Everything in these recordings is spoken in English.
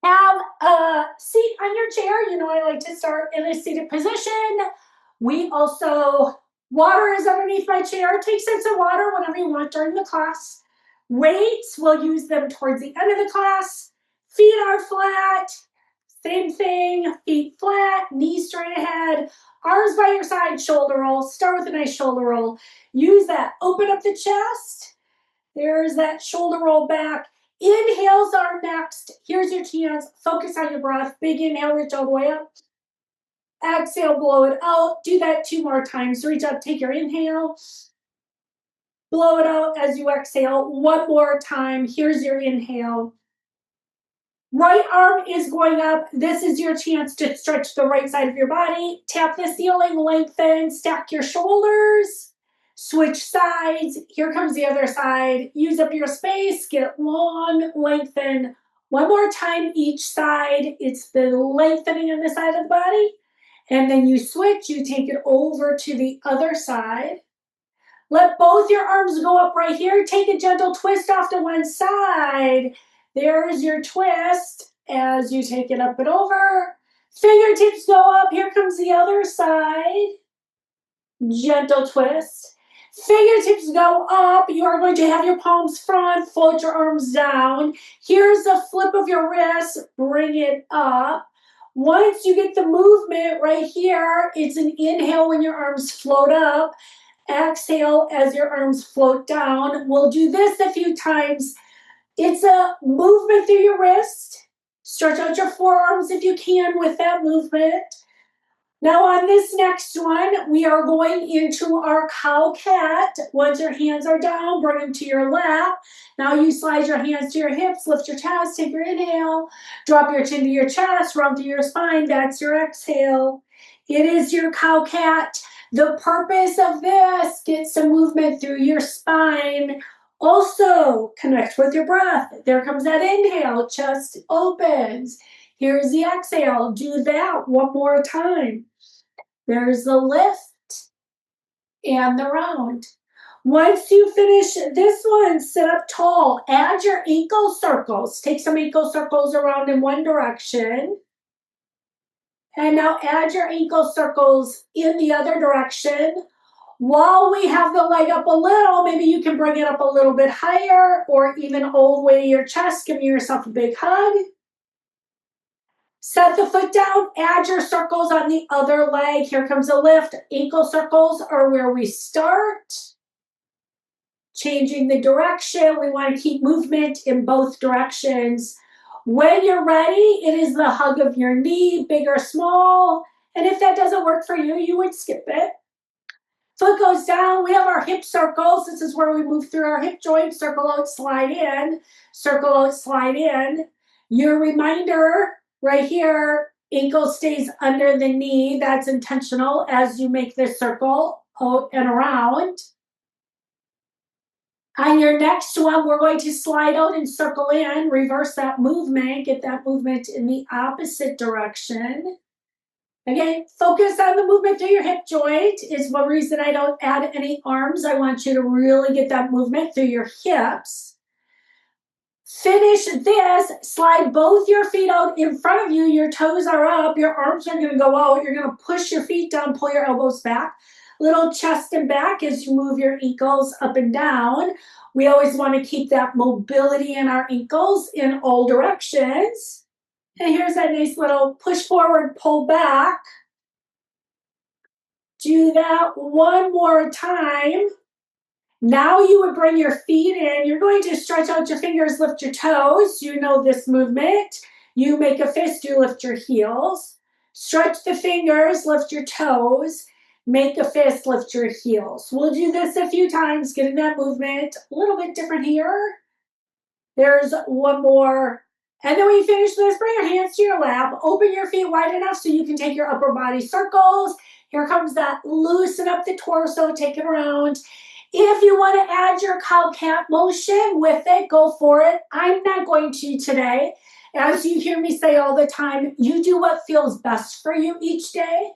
have a seat on your chair. You know, I like to start in a seated position. We also, water is underneath my chair. Take sips of water whenever you want during the class. Weights, we'll use them towards the end of the class. Feet are flat. Same thing, feet flat, knees straight ahead, arms by your side, shoulder roll. Start with a nice shoulder roll. Use that, open up the chest. There's that shoulder roll back. Inhales are next. Here's your chance. Focus on your breath. Big inhale, reach all the way up. Exhale, blow it out. Do that 2 more times. Reach up, take your inhale. Blow it out as you exhale. 1 more time. Here's your inhale. Right arm is going up. This is your chance to stretch the right side of your body. Tap the ceiling, lengthen, stack your shoulders. Switch sides. Here comes the other side. Use up your space. Get long, lengthen. 1 more time each side. It's the lengthening on the side of the body. And then you switch. You take it over to the other side. Let both your arms go up right here. Take a gentle twist off to one side. There's your twist as you take it up and over. Fingertips go up. Here comes the other side. Gentle twist. Fingertips go up. You are going to have your palms front. Float your arms down. Here's a flip of your wrist. Bring it up. Once you get the movement right here, it's an inhale when your arms float up. Exhale as your arms float down. We'll do this a few times. It's a movement through your wrist. Stretch out your forearms if you can with that movement. Now on this next one, we are going into our cow cat. Once your hands are down, bring them to your lap. Now you slide your hands to your hips, lift your chest, take your inhale. Drop your chin to your chest, run through your spine. That's your exhale. It is your cow cat. The purpose of this, get some movement through your spine. Also, connect with your breath. There comes that inhale, chest opens. Here's the exhale. Do that 1 more time. There's the lift and the round. Once you finish this one, sit up tall. Add your ankle circles. Take some ankle circles around in one direction. And now add your ankle circles in the other direction. While we have the leg up a little, maybe you can bring it up a little bit higher or even all the way to your chest, giving yourself a big hug. Set the foot down, add your circles on the other leg. Here comes a lift. Ankle circles are where we start. Changing the direction. We want to keep movement in both directions. When you're ready, it is the hug of your knee, big or small. And if that doesn't work for you, you would skip it. Foot goes down. We have our hip circles. This is where we move through our hip joint. Circle out, slide in. Circle out, slide in. Your reminder right here, ankle stays under the knee. That's intentional as you make this circle out and around. On your next one, we're going to slide out and circle in. Reverse that movement. Get that movement in the opposite direction. Again, focus on the movement through your hip joint is one reason I don't add any arms. I want you to really get that movement through your hips. Finish this, slide both your feet out in front of you. Your toes are up, your arms are going to go out. You're going to push your feet down, pull your elbows back. Little chest and back as you move your ankles up and down. We always want to keep that mobility in our ankles in all directions. And here's that nice little push forward, pull back. Do that 1 more time. Now you would bring your feet in. You're going to stretch out your fingers, lift your toes. You know this movement. You make a fist, you lift your heels. Stretch the fingers, lift your toes. Make a fist, lift your heels. We'll do this a few times, getting that movement a little bit different here. There's 1 more. And then when you finish this, bring your hands to your lap. Open your feet wide enough so you can take your upper body circles. Here comes that. Loosen up the torso, take it around. If you want to add your cow cat motion with it, go for it. I'm not going to today. As you hear me say all the time, you do what feels best for you each day.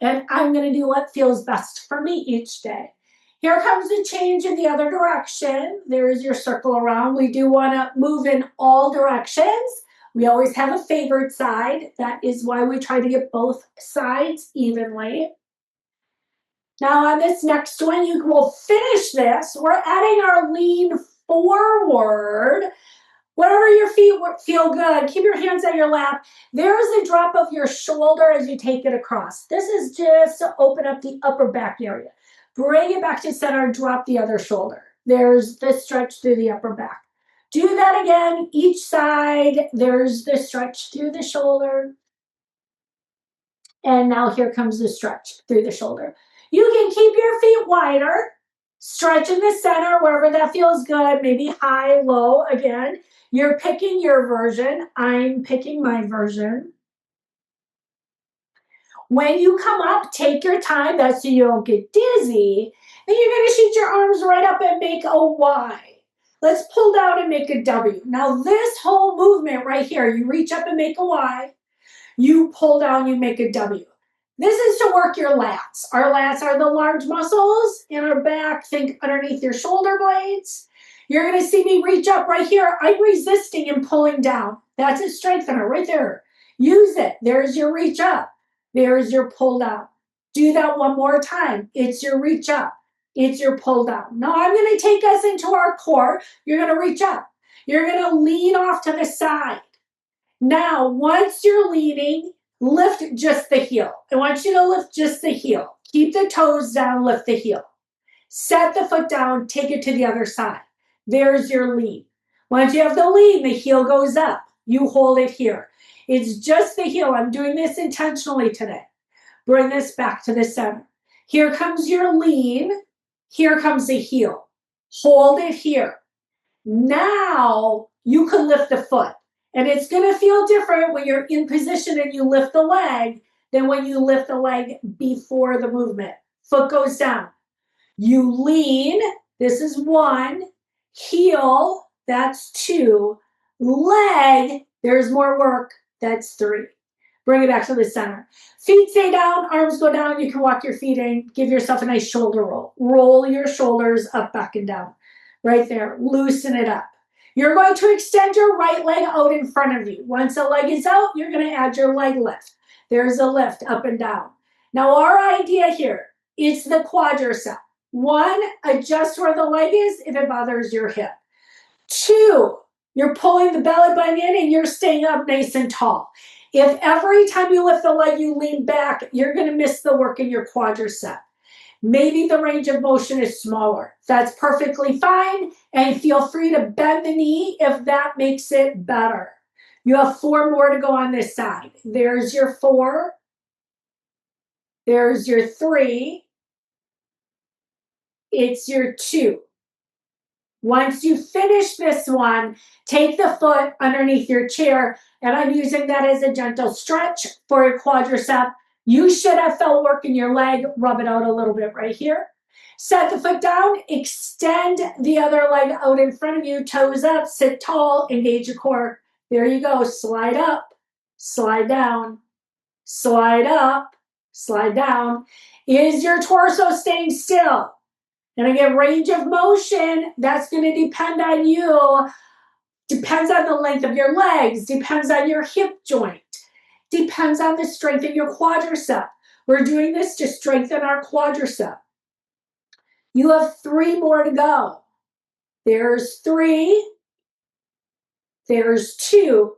And I'm going to do what feels best for me each day. Here comes the change in the other direction. There is your circle around. We do want to move in all directions. We always have a favored side. That is why we try to get both sides evenly. Now on this next one, you will finish this. We're adding our lean forward. Wherever your feet feel good, keep your hands at your lap. There's a drop of your shoulder as you take it across. This is just to open up the upper back area. Bring it back to center, drop the other shoulder. There's this stretch through the upper back. Do that again, each side. There's the stretch through the shoulder. And now here comes the stretch through the shoulder. You can keep your feet wider, stretch in the center wherever that feels good, maybe high, low again. You're picking your version. I'm picking my version. When you come up, take your time. That's so you don't get dizzy. Then you're going to shoot your arms right up and make a Y. Let's pull down and make a W. Now this whole movement right here, you reach up and make a Y. You pull down, you make a W. This is to work your lats. Our lats are the large muscles in our back. Think underneath your shoulder blades. You're going to see me reach up right here. I'm resisting and pulling down. That's a strengthener right there. Use it. There's your reach up. There's your pull down. Do that one more time. It's your reach up. It's your pull down. Now I'm going to take us into our core. You're going to reach up. You're going to lean off to the side. Now, once you're leaning, lift just the heel. I want you to lift just the heel. Keep the toes down, lift the heel. Set the foot down, take it to the other side. There's your lean. Once you have the lean, the heel goes up. You hold it here. It's just the heel. I'm doing this intentionally today. Bring this back to the center. Here comes your lean. Here comes the heel. Hold it here. Now you can lift the foot. And it's going to feel different when you're in position and you lift the leg than when you lift the leg before the movement. Foot goes down. You lean. This is 1. Heel. That's 2. Leg. There's more work. That's 3. Bring it back to the center. Feet stay down. Arms go down. You can walk your feet in. Give yourself a nice shoulder roll. Roll your shoulders up, back, and down. Right there. Loosen it up. You're going to extend your right leg out in front of you. Once the leg is out, you're going to add your leg lift. There's a lift up and down. Now, our idea here is the quadricep. 1, adjust where the leg is if it bothers your hip. 2, you're pulling the belly button in and you're staying up nice and tall. If every time you lift the leg, you lean back, you're going to miss the work in your quadricep. Maybe the range of motion is smaller. That's perfectly fine. And feel free to bend the knee if that makes it better. You have 4 more to go on this side. There's your 4. There's your 3. It's your 2. Once you finish this one, take the foot underneath your chair. And I'm using that as a gentle stretch for your quadricep. You should have felt work in your leg. Rub it out a little bit right here. Set the foot down. Extend the other leg out in front of you. Toes up. Sit tall. Engage your core. There you go. Slide up. Slide down. Slide up. Slide down. Is your torso staying still? And again, range of motion, that's going to depend on you. Depends on the length of your legs. Depends on your hip joint. Depends on the strength of your quadricep. We're doing this to strengthen our quadricep. You have 3 more to go. There's 3. There's 2.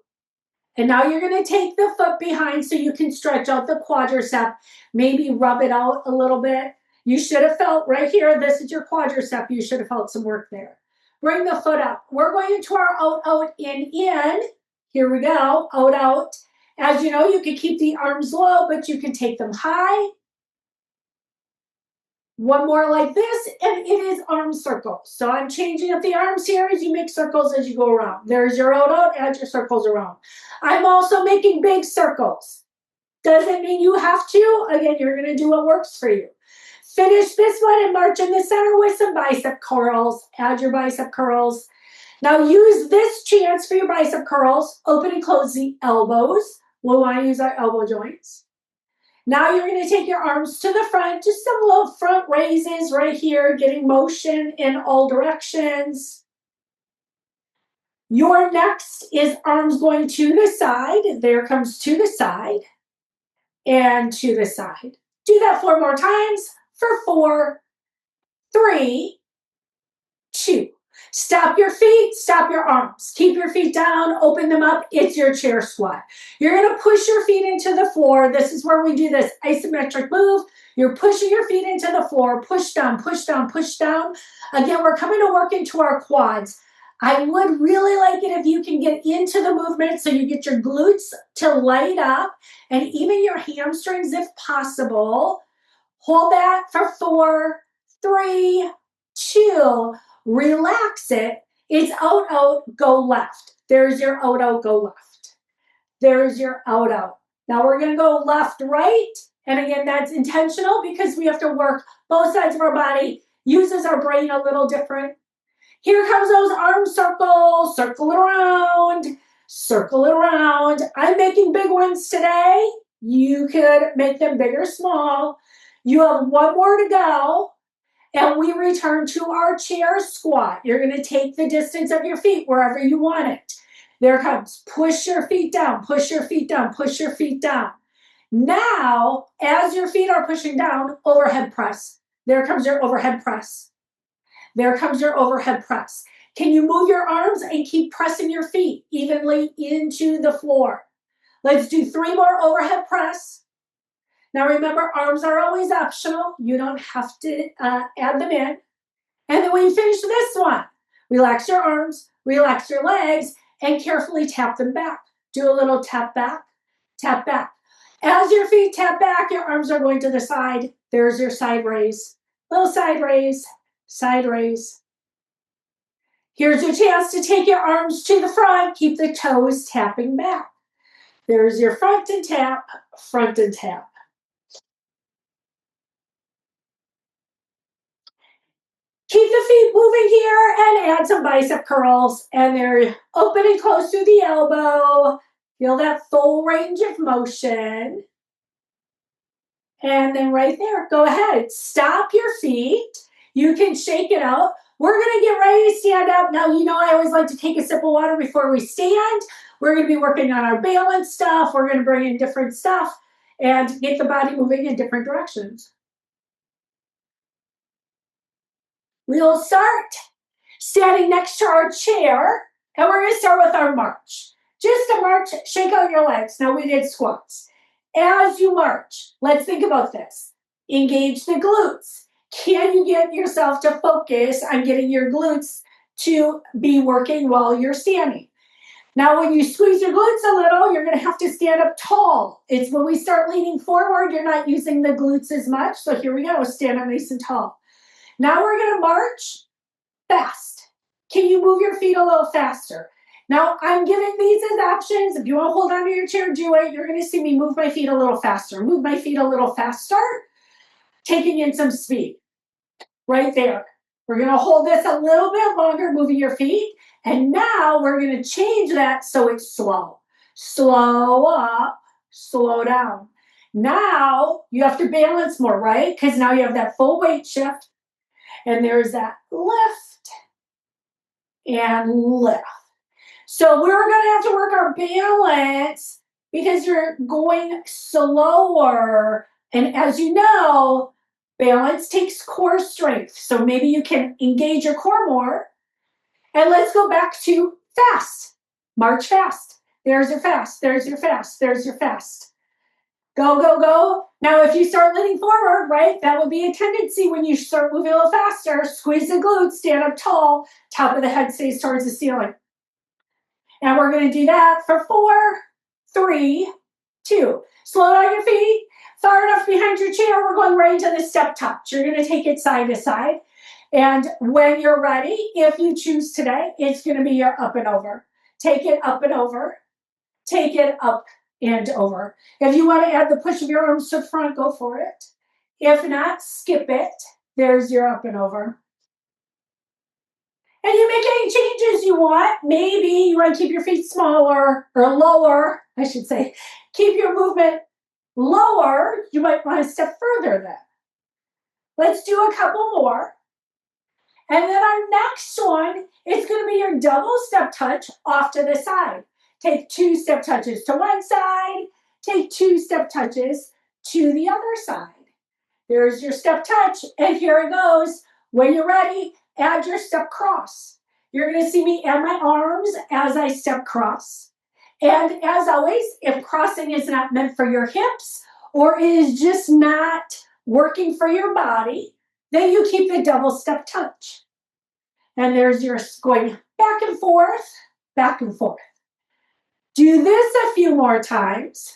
And now you're going to take the foot behind so you can stretch out the quadricep. Maybe rub it out a little bit. You should have felt right here. This is your quadricep. You should have felt some work there. Bring the foot up. We're going into our out, out, in. Here we go. Out, out. As you know, you can keep the arms low, but you can take them high. 1 more like this, and it is arm circles. So I'm changing up the arms here as you make circles as you go around. There's your out, out, add your circles around. I'm also making big circles. Doesn't mean you have to. Again, you're going to do what works for you. Finish this one and march in the center with some bicep curls. Add your bicep curls. Now use this chance for your bicep curls. Open and close the elbows. We'll want to use our elbow joints. Now you're going to take your arms to the front. Just some little front raises right here, getting motion in all directions. Your next is arms going to the side. There comes to the side and to the side. Do that 4 more times for 4, 3, 2. Stop your feet, stop your arms. Keep your feet down, open them up. It's your chair squat. You're going to push your feet into the floor. This is where we do this isometric move. You're pushing your feet into the floor. Push down, push down, push down. Again, we're coming to work into our quads. I would really like it if you can get into the movement so you get your glutes to light up and even your hamstrings if possible. Hold that for 4, 3, 2. Relax it. It's out, out, go left. There's your out, out, go left. There's your out, out. Now we're going to go left, right. And again, that's intentional because we have to work both sides of our body, uses our brain a little different. Here comes those arm circles. Circle it around. Circle it around. I'm making big ones today. You could make them big or small. You have 1 more to go. And we return to our chair squat. You're going to take the distance of your feet wherever you want it. There it comes. Push your feet down, push your feet down, push your feet down. Now, as your feet are pushing down, overhead press. There comes your overhead press. There comes your overhead press. Can you move your arms and keep pressing your feet evenly into the floor? Let's do 3 more overhead press. Now remember, arms are always optional. You don't have to add them in. And then when you finish this one, relax your arms, relax your legs, and carefully tap them back. Do a little tap back, tap back. As your feet tap back, your arms are going to the side. There's your side raise. Little side raise, side raise. Here's your chance to take your arms to the front. Keep the toes tapping back. There's your front and tap, front and tap. Keep the feet moving here and add some bicep curls. And they're open and close through the elbow. Feel that full range of motion. And then right there, go ahead. Stop your feet. You can shake it out. We're going to get ready to stand up. Now, you know I always like to take a sip of water before we stand. We're going to be working on our balance stuff. We're going to bring in different stuff and get the body moving in different directions. We'll start standing next to our chair, and we're going to start with our march. Just a march, shake out your legs. Now we did squats. As you march, let's think about this. Engage the glutes. Can you get yourself to focus on getting your glutes to be working while you're standing? Now, when you squeeze your glutes a little, you're going to have to stand up tall. It's when we start leaning forward, you're not using the glutes as much. So here we go, stand up nice and tall. Now we're going to march fast. Can you move your feet a little faster? Now, I'm giving these as options. If you want to hold on to your chair, do it. You're going to see me move my feet a little faster. Move my feet a little faster, taking in some speed. Right there. We're going to hold this a little bit longer, moving your feet. And now we're going to change that so it's slow. Slow up, slow down. Now you have to balance more, right? Because now you have that full weight shift. And there's that lift and lift. So we're going to have to work our balance because you're going slower. And as you know, balance takes core strength. So maybe you can engage your core more. And let's go back to fast. March fast. There's your fast. There's your fast. There's your fast. Go, go, go. Now, if you start leaning forward, right, that would be a tendency when you start moving a little faster. Squeeze the glutes, stand up tall, top of the head stays towards the ceiling. And we're going to do that for 4, 3, 2. Slow down your feet. Far enough behind your chair, we're going right into the step touch. You're going to take it side to side. And when you're ready, if you choose today, it's going to be your up and over. Take it up and over. Take it up and over. If you want to add the push of your arms to the front, go for it. If not, skip it. There's your up and over. And you make any changes you want. Maybe you want to keep your feet smaller or lower, I should say. Keep your movement lower. You might want to step further then. Let's do a couple more. And then our next one is going to be your double step touch off to the side. Take 2 step touches to one side, take 2 step touches to the other side. There's your step touch, and here it goes. When you're ready, add your step cross. You're going to see me add my arms as I step cross. And as always, if crossing is not meant for your hips or is just not working for your body, then you keep the double step touch. And there's your going back and forth, back and forth. Do this a few more times.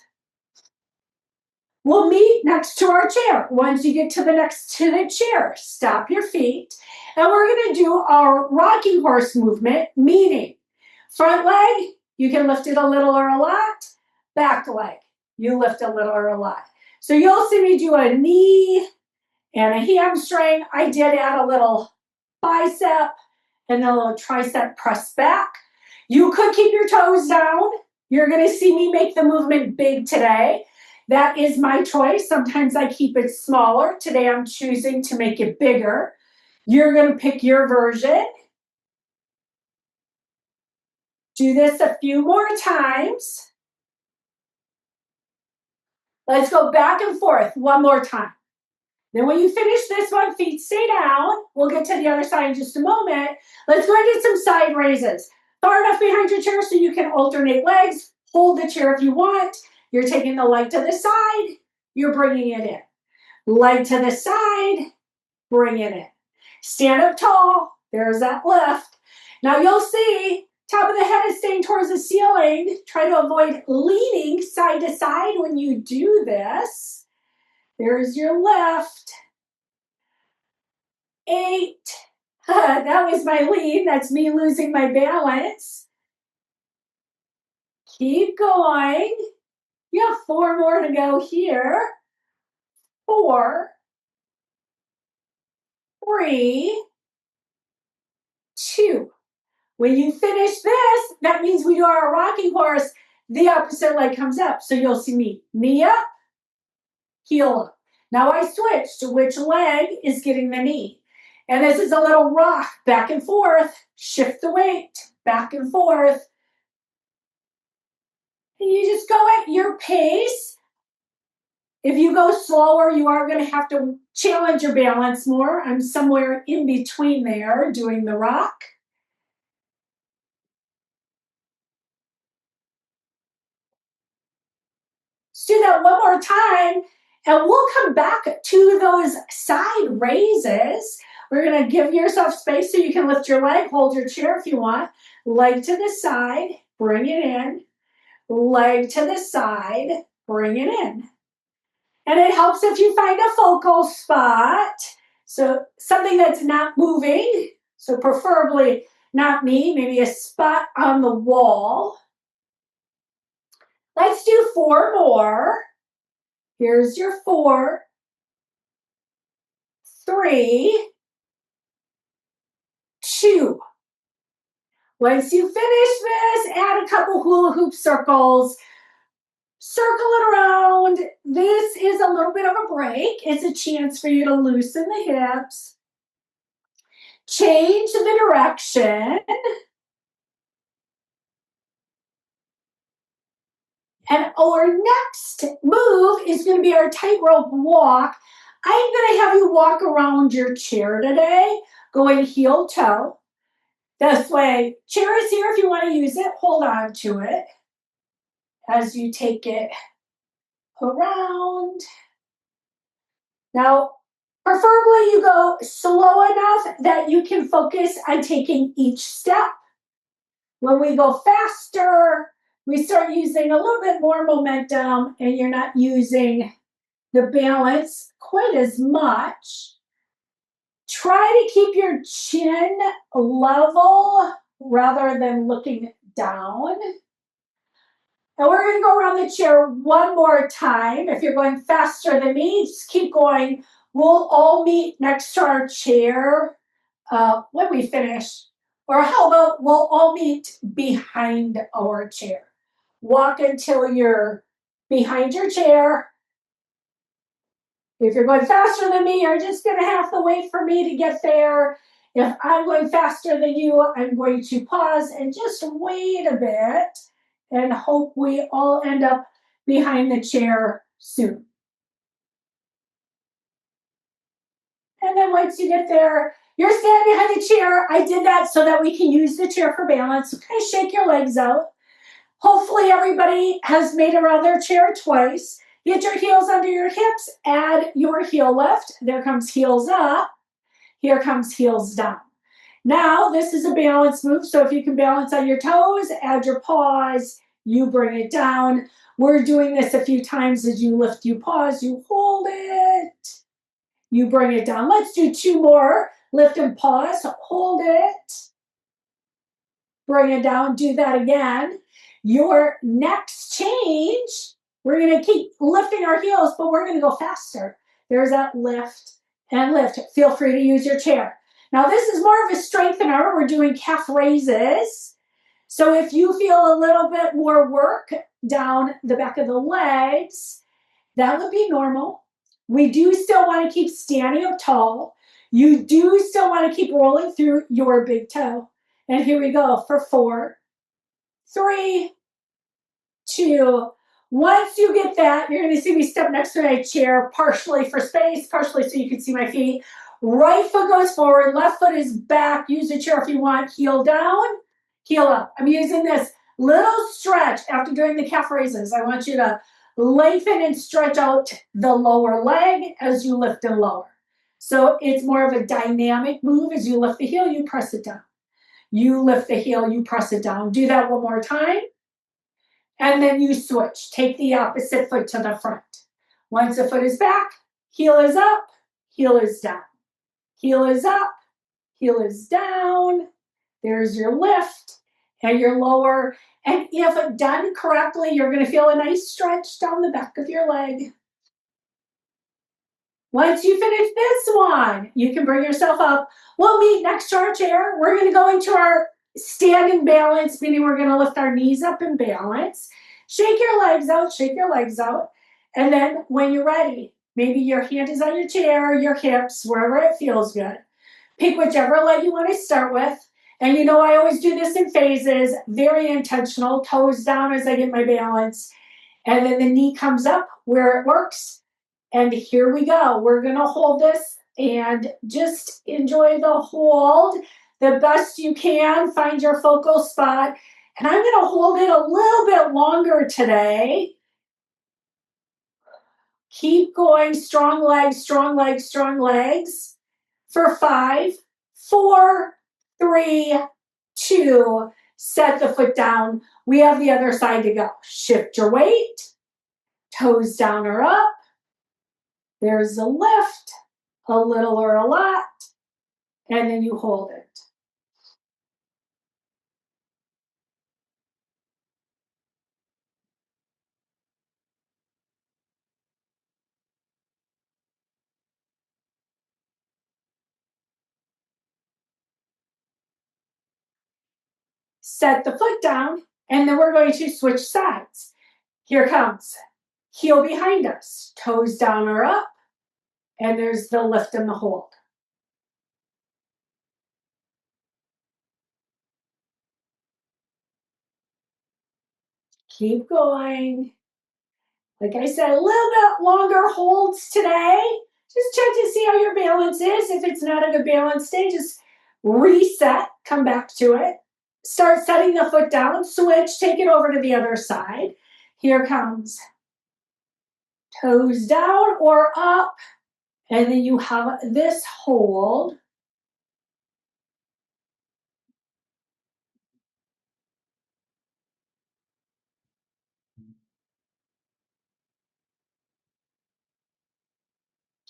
We'll meet next to our chair. Once you get to the chair, stop your feet. And we're going to do our rocking horse movement, meaning front leg, you can lift it a little or a lot. Back leg, you lift a little or a lot. So you'll see me do a knee and a hamstring. I did add a little bicep and a little tricep press back. You could keep your toes down. You're going to see me make the movement big today. That is my choice. Sometimes I keep it smaller. Today I'm choosing to make it bigger. You're going to pick your version. Do this a few more times. Let's go back and forth one more time. Then when you finish this one, feet stay down. We'll get to the other side in just a moment. Let's go and get some side raises. Far enough behind your chair so you can alternate legs. Hold the chair if you want. You're taking the leg to the side. You're bringing it in. Leg to the side. Bring it in. Stand up tall. There's that lift. Now you'll see top of the head is staying towards the ceiling. Try to avoid leaning side to side when you do this. There's your lift. 8. That was my lean. That's me losing my balance. Keep going. You have 4 more to go here. 4, 3, 2. When you finish this, that means we do our rocking horse. The opposite leg comes up. So you'll see me knee up, heel up. Now I switch to which leg is getting the knee. And this is a little rock, back and forth. Shift the weight, back and forth. And you just go at your pace. If you go slower, you are going to have to challenge your balance more. I'm somewhere in between there doing the rock. Let's do that one more time, and we'll come back to those side raises. We're going to give yourself space so you can lift your leg, hold your chair if you want. Leg to the side, bring it in. Leg to the side, bring it in. And it helps if you find a focal spot, so something that's not moving, so preferably not me, maybe a spot on the wall. Let's do 4 more. Here's your 4, 3, 2. Once you finish this, add a couple hula hoop circles. Circle it around. This is a little bit of a break. It's a chance for you to loosen the hips. Change the direction. And our next move is going to be our tightrope walk. I'm going to have you walk around your chair today, going heel toe. This way, chair is here if you want to use it. Hold on to it as you take it around. Now, preferably you go slow enough that you can focus on taking each step. When we go faster, we start using a little bit more momentum and you're not using the balance quite as much. Try to keep your chin level rather than looking down. And we're going to go around the chair one more time. If you're going faster than me, just keep going. We'll all meet next to our chair when we finish. Or how about we'll all meet behind our chair. Walk until you're behind your chair. If you're going faster than me, you're just going to have to wait for me to get there. If I'm going faster than you, I'm going to pause and just wait a bit and hope we all end up behind the chair soon. And then once you get there, you're standing behind the chair. I did that so that we can use the chair for balance. Kind of shake your legs out. Hopefully everybody has made it around their chair twice. Get your heels under your hips, add your heel lift. There comes heels up. Here comes heels down. Now, this is a balance move, so if you can balance on your toes, add your paws, you bring it down. We're doing this a few times. As you lift, you pause, you hold it, you bring it down. Let's do 2 more. Lift and pause, hold it, bring it down, do that again. Your next change, we're gonna keep lifting our heels, but we're gonna go faster. There's that lift and lift. Feel free to use your chair. Now this is more of a strengthener. We're doing calf raises. So if you feel a little bit more work down the back of the legs, that would be normal. We do still want to keep standing up tall. You do still want to keep rolling through your big toe. And here we go for 4, 3, 2. Once you get that, you're going to see me step next to my chair, partially for space, partially so you can see my feet. Right foot goes forward, left foot is back. Use the chair if you want. Heel down, heel up. I'm using this little stretch after doing the calf raises. I want you to lengthen and stretch out the lower leg as you lift and lower. So it's more of a dynamic move. As you lift the heel, you press it down. You lift the heel, you press it down. Do that one more time. And then you switch. Take the opposite foot to the front. Once the foot is back, heel is up, heel is down. Heel is up, heel is down. There's your lift and your lower. And if done correctly, you're going to feel a nice stretch down the back of your leg. Once you finish this one, you can bring yourself up. We'll meet next to our chair. We're going to go into our standing balance, meaning we're going to lift our knees up in balance. Shake your legs out, shake your legs out. And then when you're ready, maybe your hand is on your chair, your hips, wherever it feels good. Pick whichever leg you want to start with. And you know, I always do this in phases, very intentional, toes down as I get my balance. And then the knee comes up where it works. And here we go. We're going to hold this and just enjoy the hold the best you can. Find your focal spot. And I'm going to hold it a little bit longer today. Keep going. Strong legs, strong legs, strong legs. For 5, 4, 3, 2. Set the foot down. We have the other side to go. Shift your weight. Toes down or up. There's a lift, a little or a lot, and then you hold it. Set the foot down, and then we're going to switch sides. Here comes heel behind us, toes down or up, and there's the lift and the hold. Keep going. Like I said, a little bit longer holds today. Just check to see how your balance is. If it's not a good balance day, just reset, come back to it. Start setting the foot down, switch, take it over to the other side. Here comes toes down or up, and then you have this hold.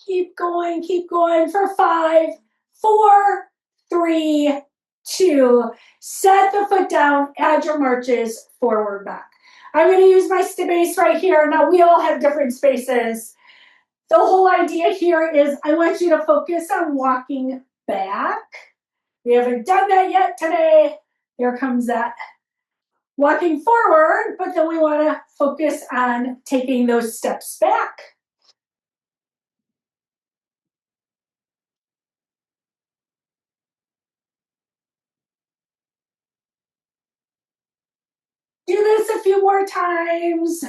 Keep going for 5, 4, 3, 2. Set the foot down, add your marches forward, back. I'm going to use my space right here. Now, we all have different spaces. The whole idea here is I want you to focus on walking back. We haven't done that yet today. Here comes that walking forward, but then we want to focus on taking those steps back. this a few more times.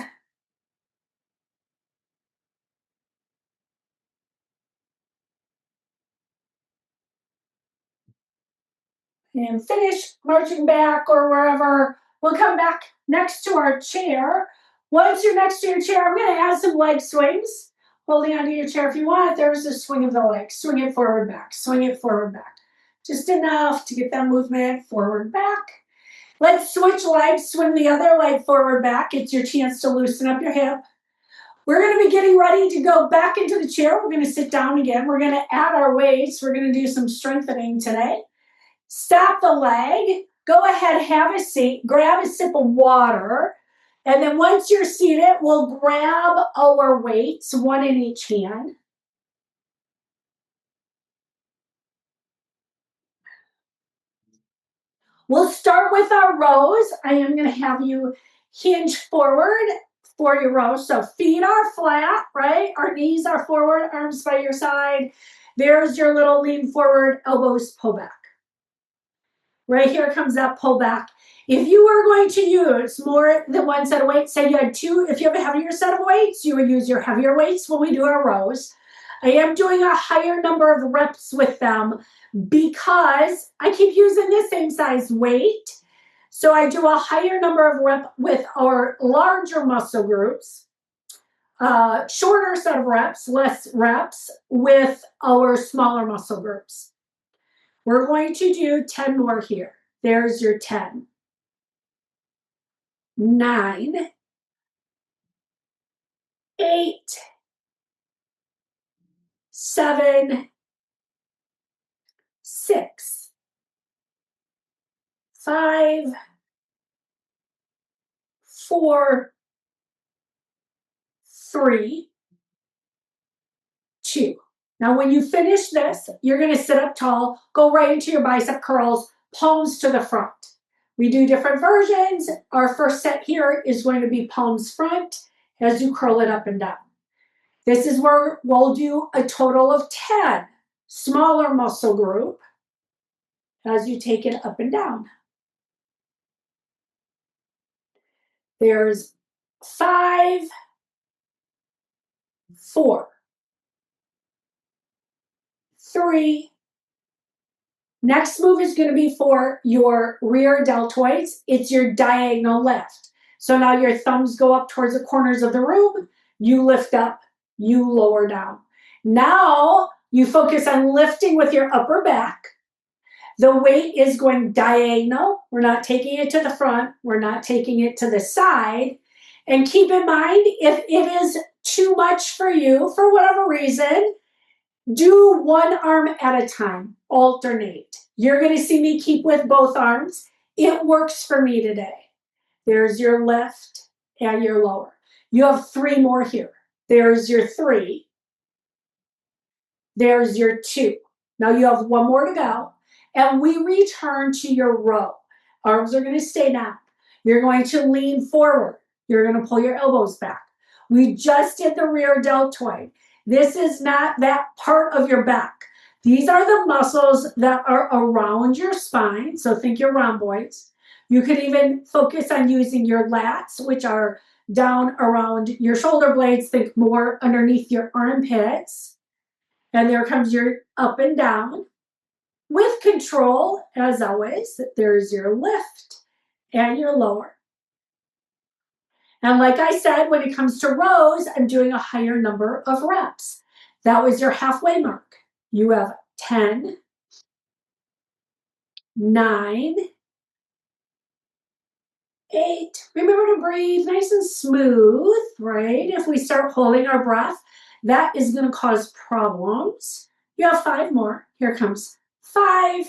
And finish marching back or wherever. We'll come back next to our chair. Once you're next to your chair, I'm going to add some leg swings. Holding onto your chair if you want. There's a swing of the legs. Swing it forward, back. Swing it forward, back. Just enough to get that movement forward, back. Let's switch legs. Swing the other leg forward, back. It's your chance to loosen up your hip. We're going to be getting ready to go back into the chair. We're going to sit down again. We're going to add our weights. We're going to do some strengthening today. Stop the leg, go ahead, have a seat, grab a sip of water, and then once you're seated, we'll grab our weights, one in each hand. We'll start with our rows. I am going to have you hinge forward for your row. So feet are flat, right? Our knees are forward, arms by your side. There's your little lean forward, elbows pull back. Right here comes that pull back. If you are going to use more than one set of weights, say you had two, if you have a heavier set of weights, you would use your heavier weights when we do our rows. I am doing a higher number of reps with them because I keep using the same size weight. So I do a higher number of reps with our larger muscle groups, shorter set of reps, less reps with our smaller muscle groups. We're going to do 10 more here. There's your 10. 9, 8, 7, 6, 5, 4, 3, 2. Now, when you finish this, you're going to sit up tall, go right into your bicep curls, palms to the front. We do different versions. Our first set here is going to be palms front as you curl it up and down. This is where we'll do a total of 10 smaller muscle group as you take it up and down. There's 5, 4, 3. Next move is going to be for your rear deltoids. It's your diagonal lift. So now your thumbs go up towards the corners of the room. You lift up, you lower down. Now you focus on lifting with your upper back. The weight is going diagonal. We're not taking it to the front. We're not taking it to the side. And keep in mind, if it is too much for you, for whatever reason, do one arm at a time. Alternate. You're going to see me keep with both arms. It works for me today. There's your lift and your lower. You have 3 more here. There's your 3. There's your 2. Now you have 1 more to go. And we return to your row. Arms are going to stay down. You're going to lean forward. You're going to pull your elbows back. We just did the rear deltoid. This is not that part of your back. These are the muscles that are around your spine. So think your rhomboids. You could even focus on using your lats, which are down around your shoulder blades. Think more underneath your armpits. And there comes your up and down. With control, as always, there's your lift and your lower. And like I said, when it comes to rows, I'm doing a higher number of reps. That was your halfway mark. You have 10, 9, 8. Remember to breathe nice and smooth, right? If we start holding our breath, that is going to cause problems. You have 5 more. Here comes 5,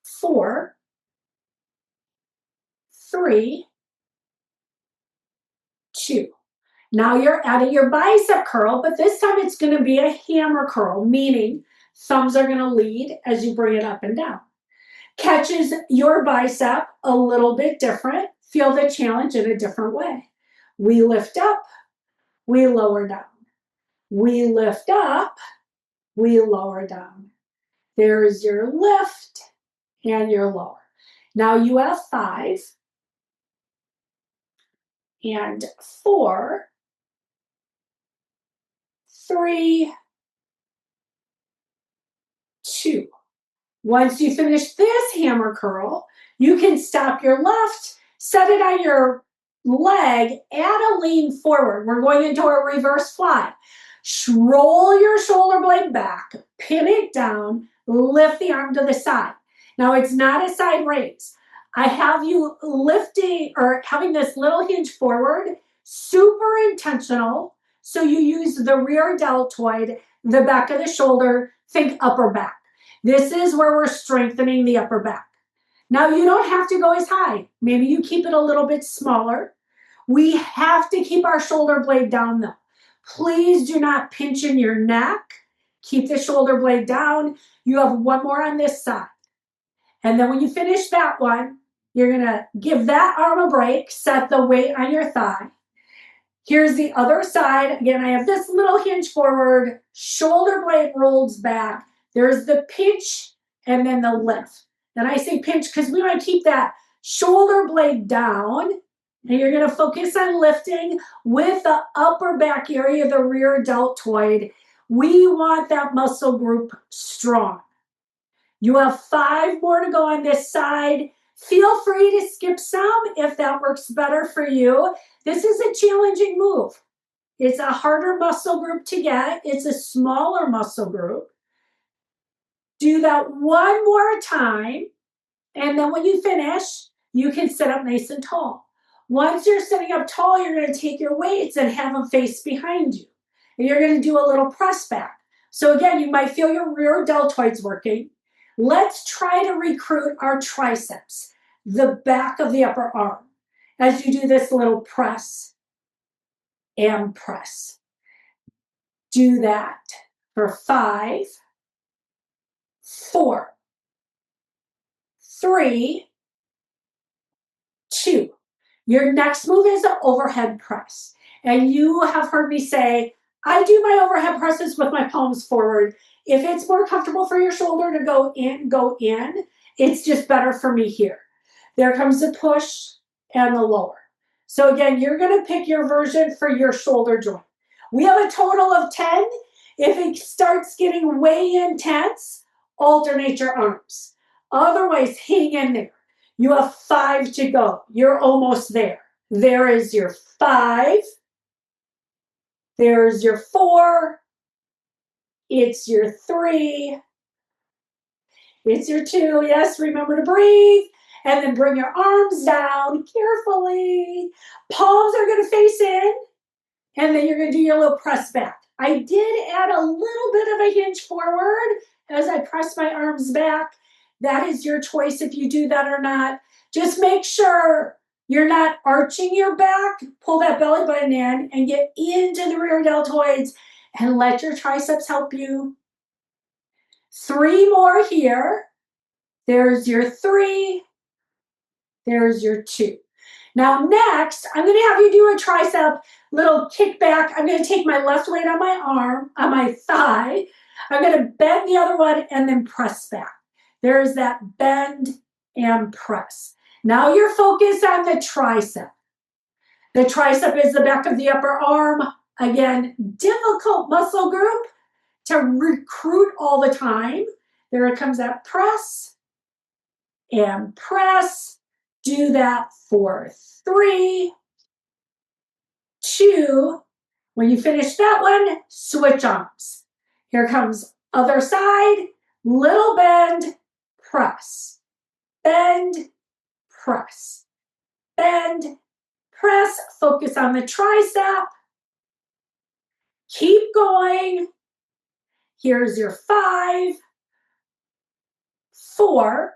4, 3, 2. Now you're adding your bicep curl, but this time it's going to be a hammer curl, meaning thumbs are going to lead as you bring it up and down. Catches your bicep a little bit different. Feel the challenge in a different way. We lift up, we lower down. We lift up, we lower down. There's your lift and your lower. Now you have 5, and 4, 3, 2. Once you finish this hammer curl, you can stop your left, set it on your leg, add a lean forward. We're going into a reverse fly. Roll your shoulder blade back, pin it down, lift the arm to the side. Now it's not a side raise. I have you lifting or having this little hinge forward, super intentional. So you use the rear deltoid, the back of the shoulder, think upper back. This is where we're strengthening the upper back. Now you don't have to go as high. Maybe you keep it a little bit smaller. We have to keep our shoulder blade down though. Please do not pinch in your neck. Keep the shoulder blade down. You have one more on this side. And then when you finish that one, you're gonna give that arm a break, set the weight on your thigh. Here's the other side. Again, I have this little hinge forward, shoulder blade rolls back. There's the pinch and then the lift. And I say pinch because we want to keep that shoulder blade down. And you're going to focus on lifting with the upper back area, the rear deltoid. We want that muscle group strong. You have 5 more to go on this side. Feel free to skip some if that works better for you. This is a challenging move. It's a harder muscle group to get. It's a smaller muscle group. Do that one more time. And then when you finish, you can sit up nice and tall. Once you're sitting up tall, you're going to take your weights and have them face behind you. And you're going to do a little press back. So again, you might feel your rear deltoids working. Let's try to recruit our triceps, the back of the upper arm, as you do this little press and press. Do that for 5, 4, 3, 2. Your next move is an overhead press. And you have heard me say, I do my overhead presses with my palms forward. If it's more comfortable for your shoulder to go in, go in. It's just better for me here. There comes the push and the lower. So again, you're going to pick your version for your shoulder joint. We have a total of 10. If it starts getting way intense, alternate your arms. Otherwise, hang in there. You have 5 to go. You're almost there. There is your 5. There's your 4. It's your 3. It's your 2. Yes, remember to breathe. And then bring your arms down carefully. Palms are going to face in. And then you're going to do your little press back. I did add a little bit of a hinge forward as I press my arms back. That is your choice if you do that or not. Just make sure you're not arching your back. Pull that belly button in and get into the rear deltoids and let your triceps help you. 3 more here. There's your 3. There's your 2. Now next, I'm going to have you do a tricep little kickback. I'm going to take my left weight on my arm, on my thigh. I'm going to bend the other one and then press back. There's that bend and press. Now you're focused on the tricep. The tricep is the back of the upper arm. Again, difficult muscle group to recruit all the time. There comes that press and press. Do that for 3, 2. When you finish that one, switch arms. Here comes other side, little bend, press, bend, press, bend, press. Focus on the tricep. Keep going. Here's your 5, 4,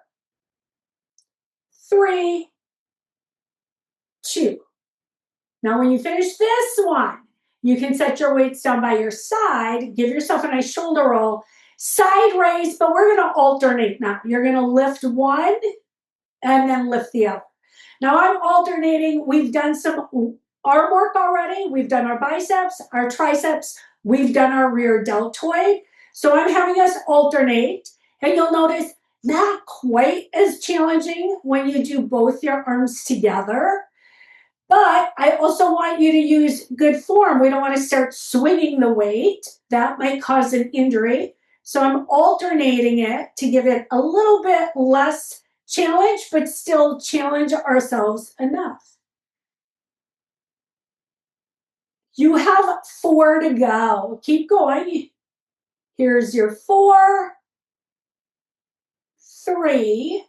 3, 2. Now, when you finish this one, you can set your weights down by your side. Give yourself a nice shoulder roll. Side raise, but we're going to alternate now. You're going to lift one and then lift the other. Now, I'm alternating. We've done some arm work already. We've done our biceps, our triceps. We've done our rear deltoid. So I'm having us alternate. And you'll notice not quite as challenging when you do both your arms together. But I also want you to use good form. We don't want to start swinging the weight. That might cause an injury. So I'm alternating it to give it a little bit less challenge, but still challenge ourselves enough. You have 4 to go. Keep going. Here's your 4, 3,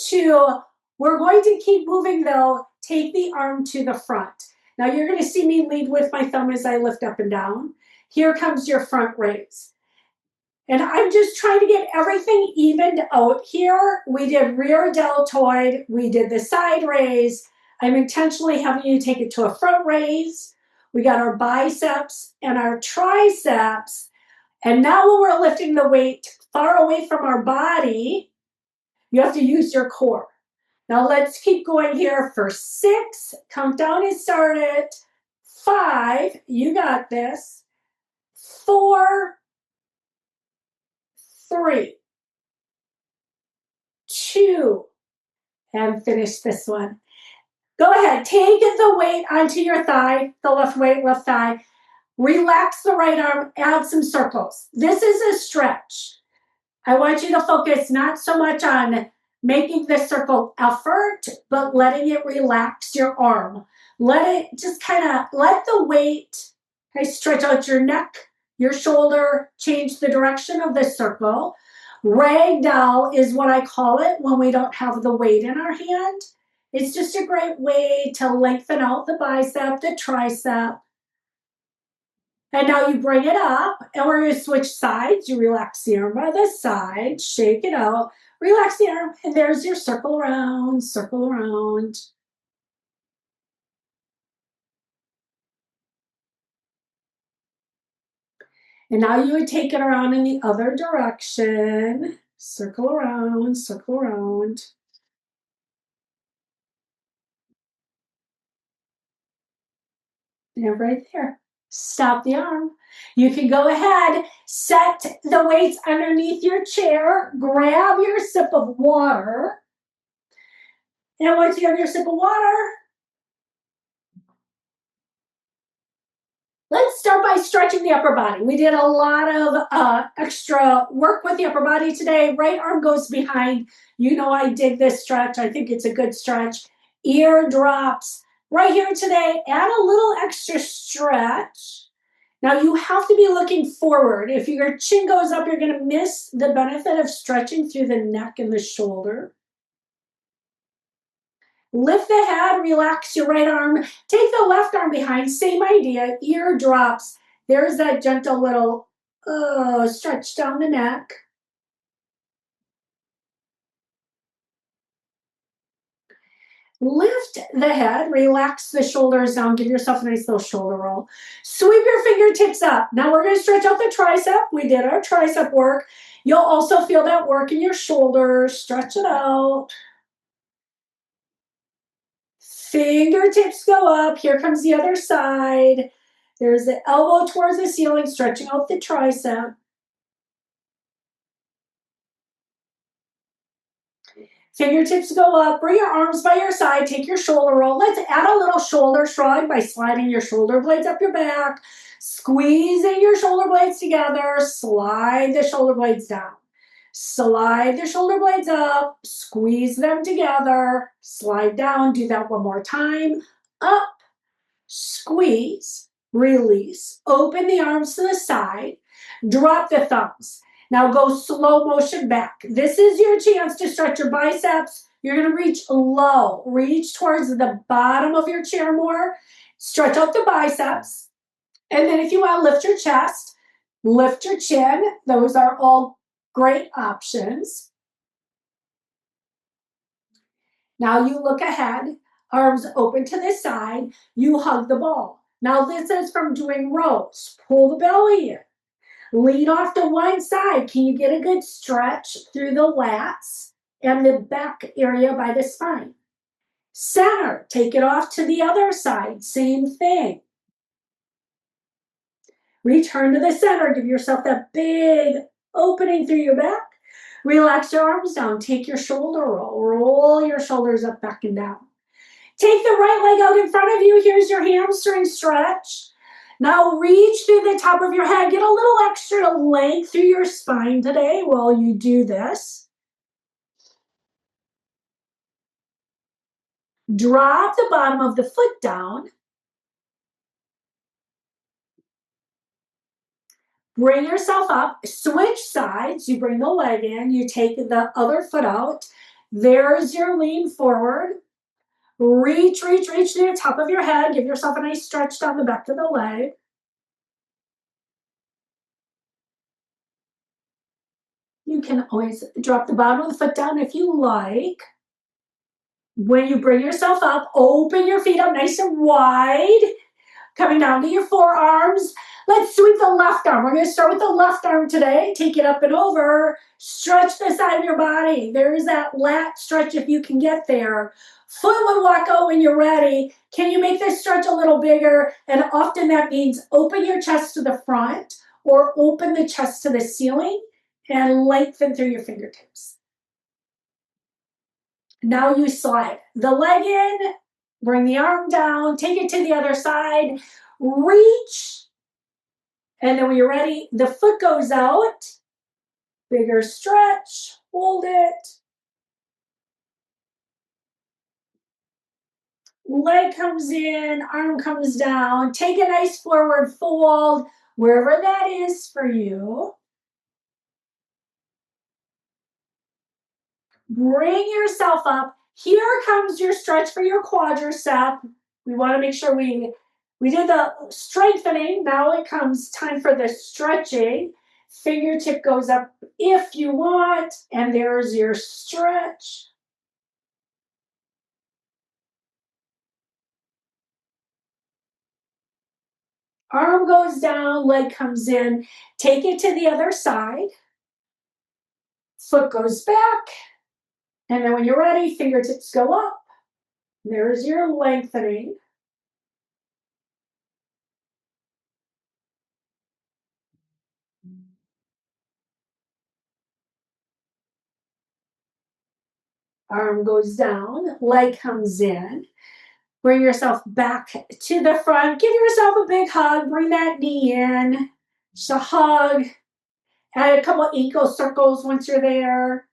2. We're going to keep moving though. Take the arm to the front. Now you're going to see me lead with my thumb as I lift up and down. Here comes your front raise. And I'm just trying to get everything evened out here. We did rear deltoid. We did the side raise. I'm intentionally having you take it to a front raise. We got our biceps and our triceps. And now when we're lifting the weight far away from our body, you have to use your core. Now let's keep going here for 6. Countdown is started. 5, you got this. 4, 3, 2, and finish this one. Go ahead, take the weight onto your thigh, the left weight, left thigh. Relax the right arm, add some circles. This is a stretch. I want you to focus not so much on making the circle effort, but letting it relax your arm. Let it just kind of let the weight stretch out your neck, your shoulder, change the direction of the circle. Ragdoll is what I call it when we don't have the weight in our hand. It's just a great way to lengthen out the bicep, the tricep. And now you bring it up, and we're going to switch sides. You relax the arm by the side, shake it out, relax the arm, and there's your circle around, circle around. And now you would take it around in the other direction. Circle around, circle around. And right there. Stop the arm. You can go ahead, set the weights underneath your chair, grab your sip of water. And once you have your sip of water, let's start by stretching the upper body. We did a lot of extra work with the upper body today. Right arm goes behind. You know I dig this stretch. I think it's a good stretch. Ear drops. Right here today, add a little extra stretch. Now you have to be looking forward. If your chin goes up, you're going to miss the benefit of stretching through the neck and the shoulder. Lift the head, relax your right arm. Take the left arm behind, same idea, ear drops. There's that gentle little stretch down the neck. Lift the head, relax the shoulders down, give yourself a nice little shoulder roll. Sweep your fingertips up. Now we're going to stretch out the tricep. We did our tricep work. You'll also feel that work in your shoulders. Stretch it out. Fingertips go up. Here comes the other side. There's the elbow towards the ceiling, stretching out the tricep. Fingertips go up. Bring your arms by your side. Take your shoulder roll. Let's add a little shoulder shrug by sliding your shoulder blades up your back. Squeezing your shoulder blades together. Slide the shoulder blades down. Slide the shoulder blades up. Squeeze them together. Slide down. Do that one more time. Up. Squeeze. Release. Open the arms to the side. Drop the thumbs. Now go slow motion back. This is your chance to stretch your biceps. You're going to reach low. Reach towards the bottom of your chair more. Stretch out the biceps. And then if you want to lift your chest, lift your chin. Those are all great options. Now you look ahead, arms open to the side. You hug the ball. Now this is from doing rows. Pull the belly in. Lean off to one side. Can you get a good stretch through the lats and the back area by the spine? Center, take it off to the other side. Same thing. Return to the center. Give yourself that big opening through your back. Relax your arms down. Take your shoulder roll. Roll your shoulders up, back, and down. Take the right leg out in front of you. Here's your hamstring stretch. Now reach through the top of your head. Get a little extra length through your spine today while you do this. Drop the bottom of the foot down. Bring yourself up. Switch sides. You bring the leg in. You take the other foot out. There's your lean forward. Reach to the top of your head. Give yourself a nice stretch down the back of the leg. You can always drop the bottom of the foot down if you like. When you bring yourself up, open your feet up nice and wide, coming down to your forearms. Let's sweep the left arm. We're going to start with the left arm today. Take it up and over. Stretch the side of your body. There's that lat stretch if you can get there. Foot would walk out when you're ready. Can you make this stretch a little bigger? And often that means open your chest to the front or open the chest to the ceiling and lengthen through your fingertips. Now you slide the leg in, bring the arm down, take it to the other side, reach, and then when you're ready, the foot goes out, bigger stretch, hold it. Leg comes in, arm comes down, take a nice forward fold, wherever that is for you. Bring yourself up. Here comes your stretch for your quadricep. We want to make sure we did the strengthening. Now it comes time for the stretching. Fingertip goes up if you want, and there's your stretch. Arm goes down, leg comes in. Take it to the other side. Foot goes back. And then when you're ready, fingertips go up. There's your lengthening. Arm goes down, leg comes in. Bring yourself back to the front. Give yourself a big hug. Bring that knee in. Just a hug. Add a couple ankle circles once you're there.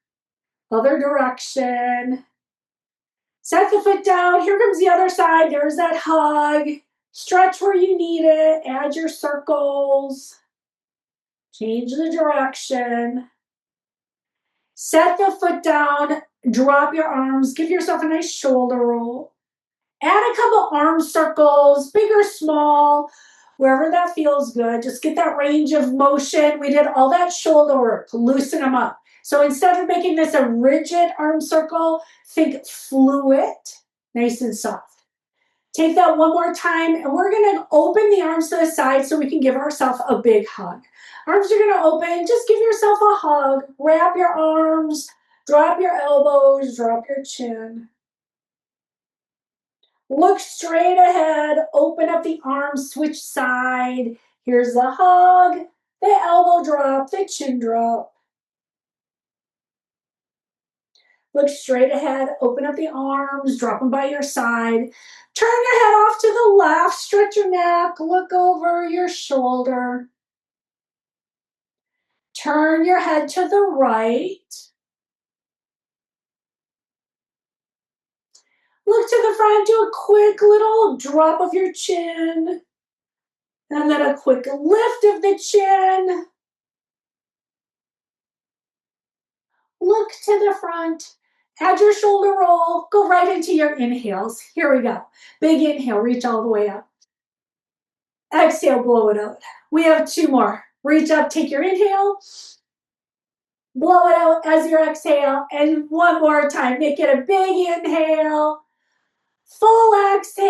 Other direction. Set the foot down. Here comes the other side. There's that hug. Stretch where you need it. Add your circles. Change the direction. Set the foot down. Drop your arms. Give yourself a nice shoulder roll. Add a couple arm circles, big or small, wherever that feels good. Just get that range of motion. We did all that shoulder work to loosen them up. So instead of making this a rigid arm circle, think fluid, nice and soft. Take that one more time, and we're going to open the arms to the side so we can give ourselves a big hug. Arms are going to open. Just give yourself a hug. Wrap your arms. Drop your elbows. Drop your chin. Look straight ahead, open up the arms, switch side. Here's the hug, the elbow drop, the chin drop. Look straight ahead, open up the arms, drop them by your side. Turn your head off to the left, stretch your neck, look over your shoulder. Turn your head to the right. Look to the front, do a quick little drop of your chin. And then a quick lift of the chin. Look to the front. Add your shoulder roll. Go right into your inhales. Here we go. Big inhale. Reach all the way up. Exhale. Blow it out. We have two more. Reach up. Take your inhale. Blow it out as your exhale. And one more time. Make it a big inhale. Full exhale.